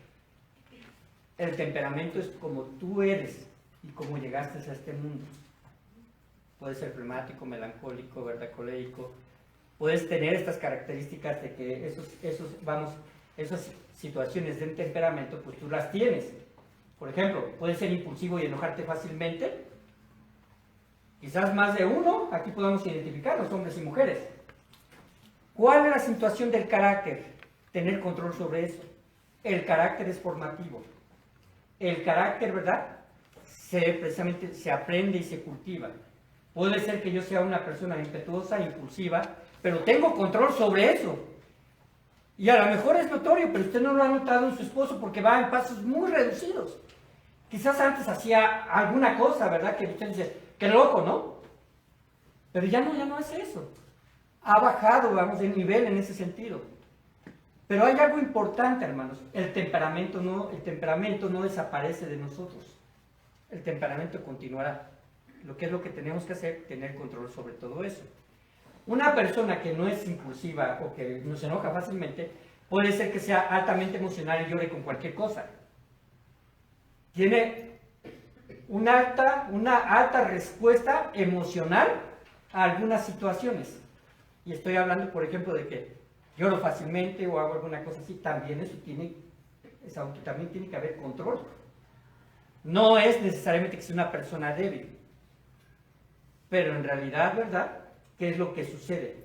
El temperamento es como tú eres y cómo llegaste a este mundo. Puedes ser flemático, melancólico, ¿verdad? Colérico. Puedes tener estas características de que esas situaciones del temperamento, pues tú las tienes. Por ejemplo, puedes ser impulsivo y enojarte fácilmente. Quizás más de uno, aquí podemos identificarnos, hombres y mujeres. ¿Cuál es la situación del carácter? Tener control sobre eso. El carácter es formativo. El carácter, ¿verdad? Precisamente se aprende y se cultiva. Puede ser que yo sea una persona impetuosa, impulsiva, pero tengo control sobre eso. Y a lo mejor es notorio, pero usted no lo ha notado en su esposo porque va en pasos muy reducidos. Quizás antes hacía alguna cosa, ¿verdad? Que usted dice, qué loco, ¿no? Pero ya no hace eso. Ha bajado, vamos, de nivel en ese sentido. Pero hay algo importante, hermanos. El temperamento no desaparece de nosotros. El temperamento continuará. Lo que es lo que tenemos que hacer, tener control sobre todo eso. Una persona que no es impulsiva o que no se enoja fácilmente, puede ser que sea altamente emocional y llore con cualquier cosa. Tiene una alta respuesta emocional a algunas situaciones. Y estoy hablando, por ejemplo, de que lloro fácilmente o hago alguna cosa así. También también tiene que haber control. No es necesariamente que sea una persona débil. Pero en realidad, ¿verdad? ¿Qué es lo que sucede?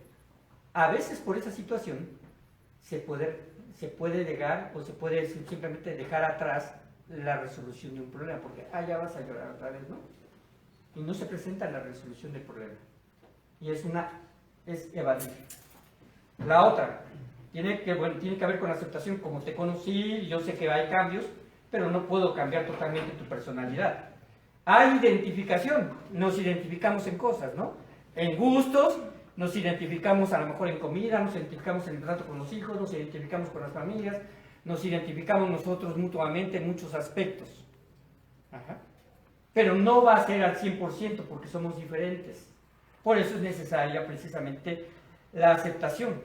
A veces por esa situación se puede llegar o se puede simplemente dejar atrás la resolución de un problema, porque ya vas a llorar otra vez, ¿no? Y no se presenta la resolución del problema. Y es evadir. La otra, tiene que ver con la aceptación. Como te conocí, yo sé que hay cambios, pero no puedo cambiar totalmente tu personalidad. Hay identificación, nos identificamos en cosas, ¿no? En gustos, nos identificamos a lo mejor en comida, nos identificamos en el trato con los hijos, nos identificamos con las familias, nos identificamos nosotros mutuamente en muchos aspectos. Ajá. Pero no va a ser al 100% porque somos diferentes. Por eso es necesaria precisamente la aceptación.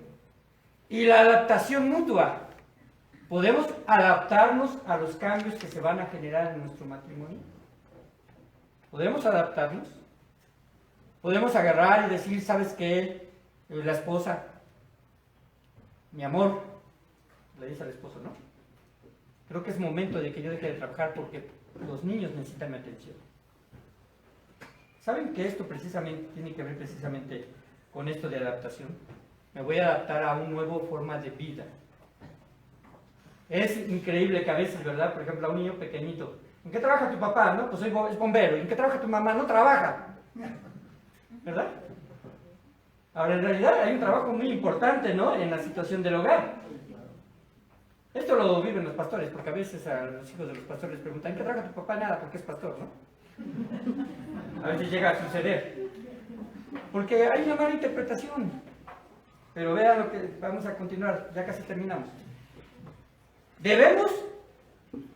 Y la adaptación mutua. ¿Podemos adaptarnos a los cambios que se van a generar en nuestro matrimonio? ¿Podemos adaptarnos? Podemos agarrar y decir, ¿sabes qué? La esposa, mi amor, le dice al esposo, ¿no? Creo que es momento de que yo deje de trabajar porque los niños necesitan mi atención. ¿Saben que esto precisamente tiene que ver precisamente con esto de adaptación? Me voy a adaptar a una nueva forma de vida. Es increíble que a veces, ¿verdad? Por ejemplo, a un niño pequeñito, ¿en qué trabaja tu papá? No, pues es bombero. ¿En qué trabaja tu mamá? No trabaja. ¿Verdad? Ahora, en realidad hay un trabajo muy importante, ¿no? En la situación del hogar. Esto lo viven los pastores, porque a veces a los hijos de los pastores les preguntan, ¿en qué trabaja tu papá? Nada, porque es pastor, ¿no? A veces llega a suceder. Porque hay una mala interpretación. Pero vean lo que vamos a continuar, ya casi terminamos. Debemos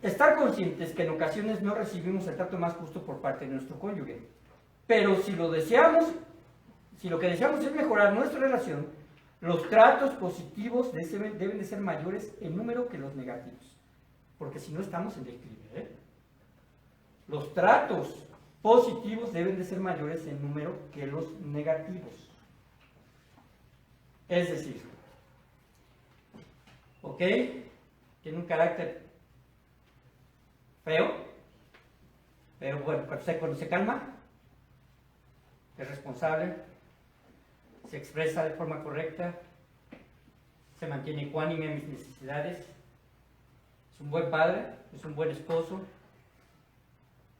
estar conscientes que en ocasiones no recibimos el trato más justo por parte de nuestro cónyuge. Pero si lo deseamos, si lo que deseamos es mejorar nuestra relación, los tratos positivos deben de ser mayores en número que los negativos. Porque si no estamos en declive, ¿eh? Los tratos positivos deben de ser mayores en número que los negativos. Es decir, ¿ok? Tiene un carácter feo, pero bueno, cuando se calma, es responsable, se expresa de forma correcta, se mantiene ecuánime a mis necesidades, es un buen padre, es un buen esposo.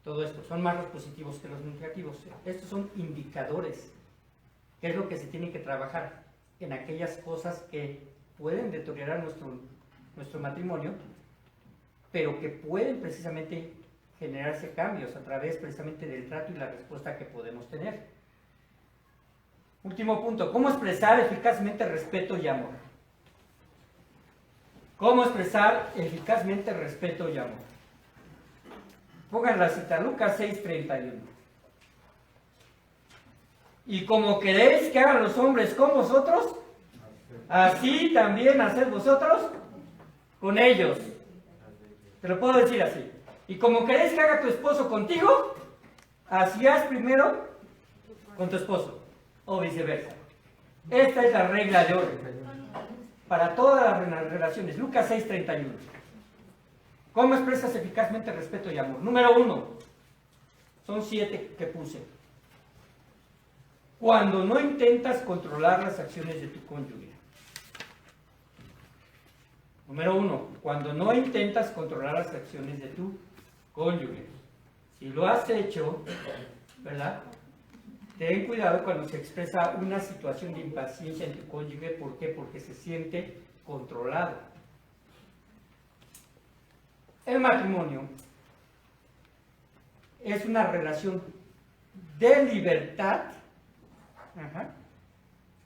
Todo esto son más los positivos que los negativos. Estos son indicadores. ¿Qué es lo que se tiene que trabajar en aquellas cosas que pueden deteriorar nuestro matrimonio, pero que pueden precisamente generarse cambios a través precisamente del trato y la respuesta que podemos tener? Último punto, ¿cómo expresar eficazmente respeto y amor? ¿Cómo expresar eficazmente respeto y amor? Pongan la cita, Lucas 6:31. Y como queréis que hagan los hombres con vosotros, así también haced vosotros con ellos. Te lo puedo decir así. Y como queréis que haga tu esposo contigo, así haz primero con tu esposo. O viceversa. Esta es la regla de oro para todas las relaciones. Lucas 6:31. ¿Cómo expresas eficazmente respeto y amor? Número 1. Son 7 que puse. Cuando no intentas controlar las acciones de tu cónyuge. Número 1. Cuando no intentas controlar las acciones de tu cónyuge. Si lo has hecho, ¿verdad? Ten cuidado cuando se expresa una situación de impaciencia en tu cónyuge. ¿Por qué? Porque se siente controlado. El matrimonio es una relación de libertad,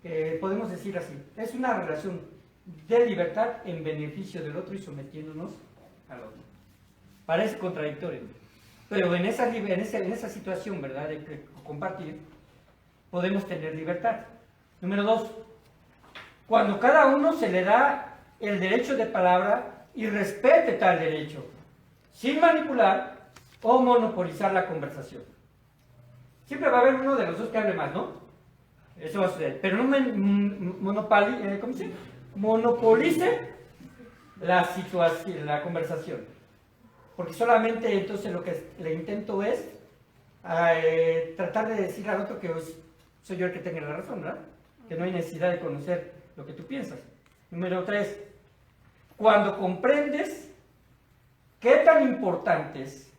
que podemos decir así, es una relación de libertad en beneficio del otro y sometiéndonos al otro. Parece contradictorio, pero en esa situación, ¿verdad?, de compartir, podemos tener libertad. Número 2, cuando cada uno se le da el derecho de palabra y respete tal derecho, sin manipular o monopolizar la conversación. Siempre va a haber uno de los dos que hable más, ¿no? Eso va a suceder. Pero no monopolice la situación, la conversación. Porque solamente entonces lo que le intento es tratar de decir al otro que soy yo el que tenga la razón, ¿verdad? Que no hay necesidad de conocer lo que tú piensas. Número 3. Cuando comprendes qué tan importantes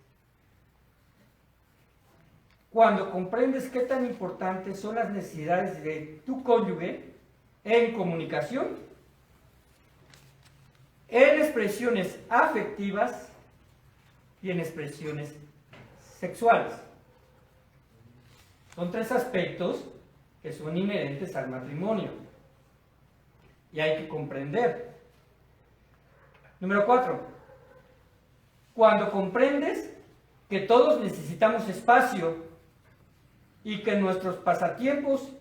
son las necesidades de tu cónyuge en comunicación, en expresiones afectivas y en expresiones sexuales. Son 3 aspectos que son inherentes al matrimonio y hay que comprender. Número 4. Cuando comprendes que todos necesitamos espacio y que nuestros pasatiempos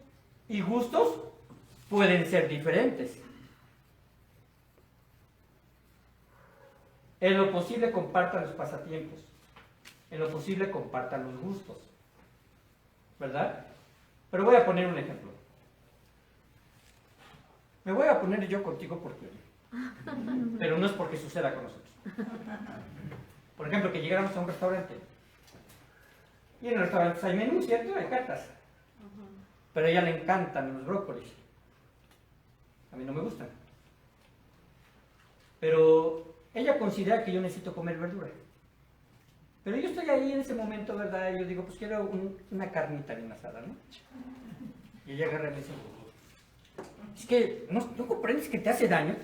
y gustos pueden ser diferentes. En lo posible compartan los pasatiempos, en lo posible compartan los gustos, ¿verdad? Pero voy a poner un ejemplo. Me voy a poner yo contigo porque... Pero no es porque suceda con nosotros. Por ejemplo, que llegáramos a un restaurante. Y en los restaurantes hay menú, ¿cierto? Hay cartas. Pero a ella le encantan los brócolis. A mí no me gustan. Pero ella considera que yo necesito comer verdura. Pero yo estoy ahí en ese momento, ¿verdad? Y yo digo, pues quiero una carnita bien asada, ¿no? Y ella agarra y me dice, es que no comprendes que te hace daño.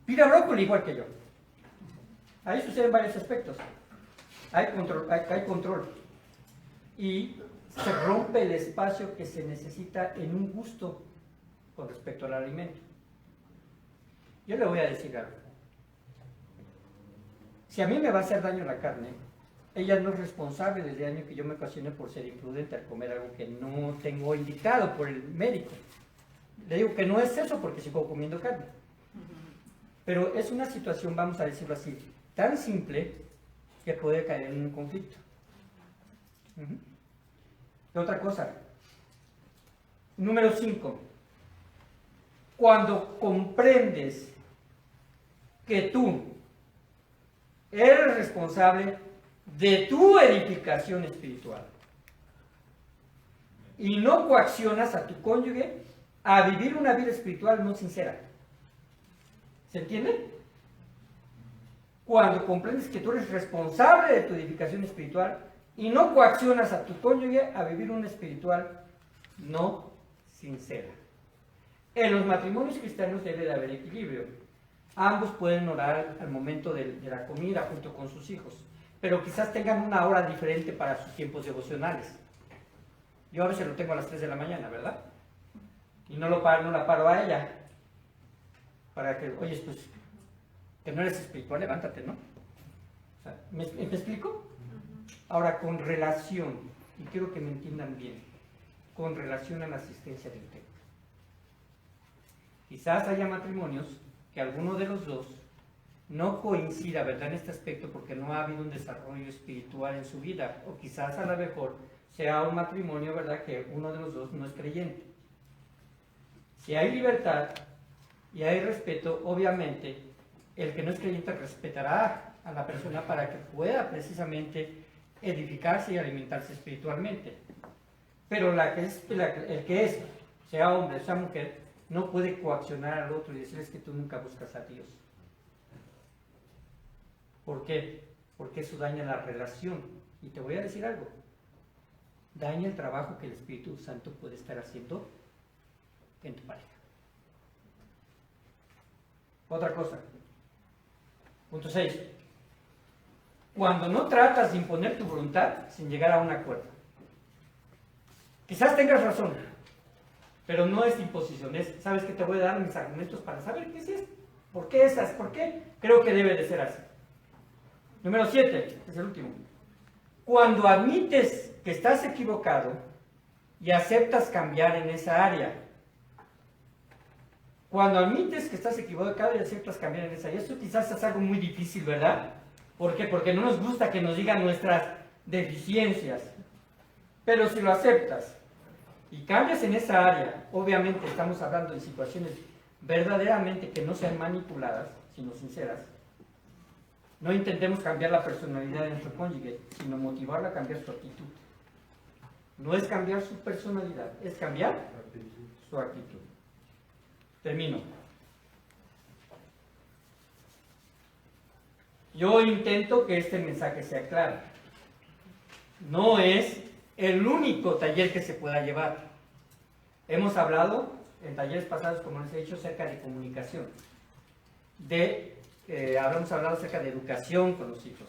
Pida brócoli igual que yo. Ahí suceden varios aspectos. Hay control. Y se rompe el espacio que se necesita en un gusto con respecto al alimento. Yo le voy a decir algo. Si a mí me va a hacer daño la carne, ella no es responsable del daño que yo me ocasioné por ser imprudente al comer algo que no tengo indicado por el médico. Le digo que no es eso porque sigo comiendo carne. Pero es una situación, vamos a decirlo así, tan simple que puede caer en un conflicto. Y otra cosa. Número 5. Cuando comprendes que tú eres responsable de tu edificación espiritual y no coaccionas a tu cónyuge a vivir una vida espiritual no sincera. ¿Se entiende? Cuando comprendes que tú eres responsable de tu edificación espiritual y no coaccionas a tu cónyuge a vivir una espiritual no sincera. En los matrimonios cristianos debe de haber equilibrio. Ambos pueden orar al momento de la comida junto con sus hijos, pero quizás tengan una hora diferente para sus tiempos devocionales. Yo a veces lo tengo a las 3 de la mañana, ¿verdad? Y no la paro a ella. Para que, oye, pues, que no eres espiritual, levántate, ¿no? O sea, ¿me explico? Ahora, con relación, y quiero que me entiendan bien, con relación a la asistencia del templo. Quizás haya matrimonios que alguno de los dos no coincida, ¿verdad?, en este aspecto porque no ha habido un desarrollo espiritual en su vida, o quizás a lo mejor sea un matrimonio, ¿verdad?, que uno de los dos no es creyente. Si hay libertad y hay respeto, obviamente, el que no es creyente respetará a la persona para que pueda precisamente edificarse y alimentarse espiritualmente. Pero el que es, sea hombre, sea mujer, no puede coaccionar al otro y decirles que tú nunca buscas a Dios. ¿Por qué? Porque eso daña la relación. Y te voy a decir algo. Daña el trabajo que el Espíritu Santo puede estar haciendo en tu pareja. Otra cosa. Punto 6. Cuando no tratas de imponer tu voluntad sin llegar a un acuerdo. Quizás tengas razón, pero no es imposición. Sabes que te voy a dar mis argumentos para saber qué es esto. ¿Por qué esas? ¿Por qué? Creo que debe de ser así. Número 7, es el último. Cuando admites que estás equivocado y aceptas cambiar en esa área. Cuando admites que estás equivocado y aceptas cambiar en esa área. Esto quizás es algo muy difícil, ¿verdad? ¿Por qué? Porque no nos gusta que nos digan nuestras deficiencias. Pero si lo aceptas y cambias en esa área, obviamente estamos hablando de situaciones verdaderamente que no sean manipuladas, sino sinceras. No intentemos cambiar la personalidad de nuestro cónyuge, sino motivarla a cambiar su actitud. No es cambiar su personalidad, es cambiar su actitud. Termino. Yo intento que este mensaje sea claro. No es el único taller que se pueda llevar. Hemos hablado en talleres pasados, como les he dicho, acerca de comunicación. Habremos hablado acerca de educación con los hijos.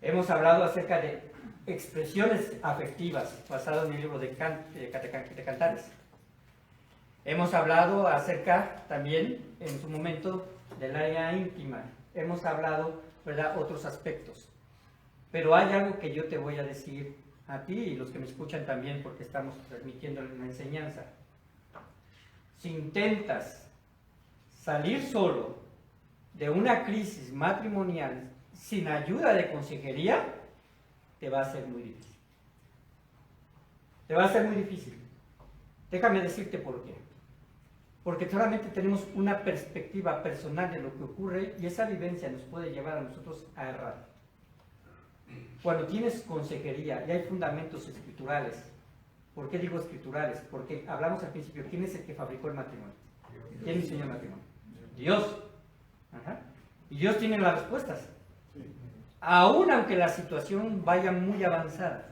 Hemos hablado acerca de expresiones afectivas, basado en el libro de Cantares. Hemos hablado acerca también, en su momento, del área íntima. Hemos hablado, ¿verdad?, otros aspectos. Pero hay algo que yo te voy a decir a ti y los que me escuchan también, porque estamos transmitiendo una enseñanza. Si intentas salir solo de una crisis matrimonial sin ayuda de consejería, te va a ser muy difícil. Te va a ser muy difícil. Déjame decirte por qué. Porque solamente tenemos una perspectiva personal de lo que ocurre y esa vivencia nos puede llevar a nosotros a errar. Cuando tienes consejería y hay fundamentos escriturales, ¿por qué digo escriturales? Porque hablamos al principio, ¿quién es el que fabricó el matrimonio? ¿Quién diseñó el matrimonio? Dios. Ajá. Y Dios tiene las respuestas. Aún aunque la situación vaya muy avanzada,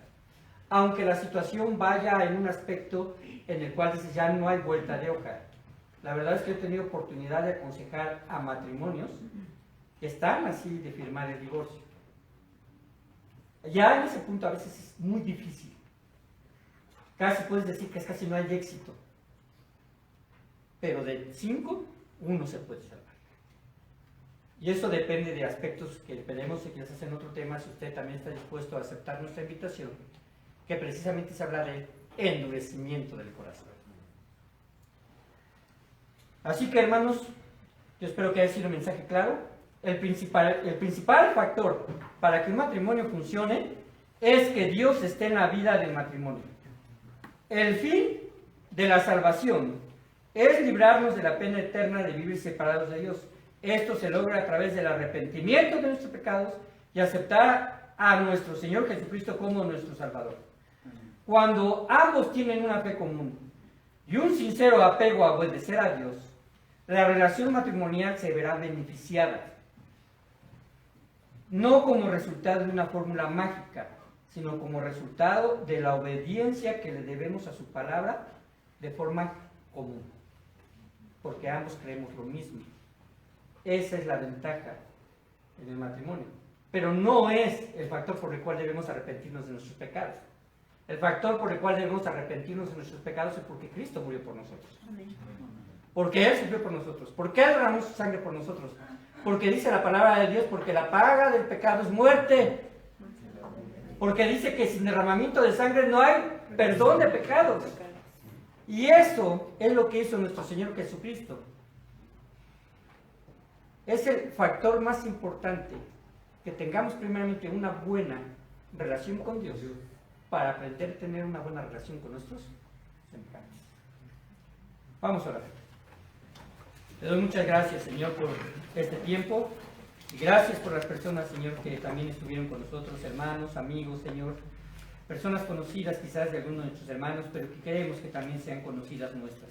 aunque la situación vaya en un aspecto en el cual dices ya no hay vuelta de hoja. La verdad es que he tenido oportunidad de aconsejar a matrimonios que están así de firmar el divorcio. Ya en ese punto a veces es muy difícil. Casi puedes decir que casi no hay éxito. Pero de 5, 1 se puede salvar. Y eso depende de aspectos que veremos y quizás en otro tema, si usted también está dispuesto a aceptar nuestra invitación, que precisamente se habla del endurecimiento del corazón. Así que, hermanos, yo espero que haya sido un mensaje claro. El principal factor para que un matrimonio funcione es que Dios esté en la vida del matrimonio. El fin de la salvación es librarnos de la pena eterna de vivir separados de Dios. Esto se logra a través del arrepentimiento de nuestros pecados y aceptar a nuestro Señor Jesucristo como nuestro Salvador. Cuando ambos tienen una fe común y un sincero apego a obedecer a Dios, la relación matrimonial se verá beneficiada. No como resultado de una fórmula mágica, sino como resultado de la obediencia que le debemos a su palabra de forma común. Porque ambos creemos lo mismo. Esa es la ventaja en el matrimonio. Pero no es el factor por el cual debemos arrepentirnos de nuestros pecados. El factor por el cual debemos arrepentirnos de nuestros pecados es porque Cristo murió por nosotros. Porque Él sufrió por nosotros. Porque Él derramó su sangre por nosotros. Porque dice la palabra de Dios, porque la paga del pecado es muerte. Porque dice que sin derramamiento de sangre no hay perdón de pecados. Y eso es lo que hizo nuestro Señor Jesucristo. Es el factor más importante, que tengamos primeramente una buena relación con Dios para aprender a tener una buena relación con nuestros semejantes. Vamos a orar. Te doy muchas gracias, Señor, por este tiempo. Y gracias por las personas, Señor, que también estuvieron con nosotros, hermanos, amigos, Señor. Personas conocidas quizás de algunos de nuestros hermanos, pero que queremos que también sean conocidas nuestras.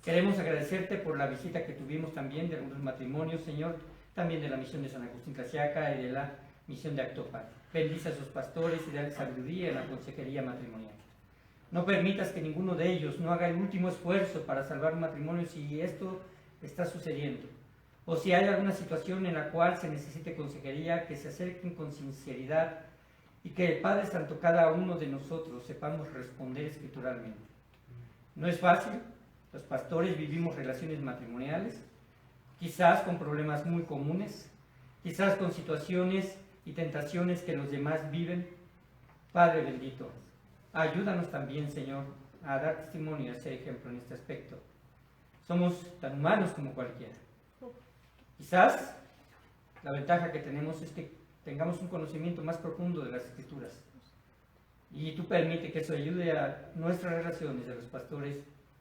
Queremos agradecerte por la visita que tuvimos también de algunos matrimonios, Señor, también de la misión de San Agustín Casiaca y de la misión de Actopan. Bendice a sus pastores y dale sabiduría en la consejería matrimonial. No permitas que ninguno de ellos no haga el último esfuerzo para salvar un matrimonio si esto está sucediendo. O si hay alguna situación en la cual se necesite consejería, que se acerquen con sinceridad y que el Padre Santo, cada uno de nosotros, sepamos responder escrituralmente. No es fácil. Los pastores vivimos relaciones matrimoniales, quizás con problemas muy comunes, quizás con situaciones y tentaciones que los demás viven. Padre bendito, ayúdanos también, Señor, a dar testimonio y a ser ejemplo en este aspecto. Somos tan humanos como cualquiera. Quizás la ventaja que tenemos es que tengamos un conocimiento más profundo de las Escrituras. Y tú permite que eso ayude a nuestras relaciones de los pastores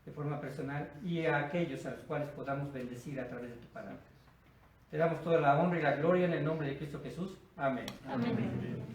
de forma personal y a aquellos a los cuales podamos bendecir a través de tu palabra. Te damos toda la honra y la gloria en el nombre de Cristo Jesús. Amén. Amén.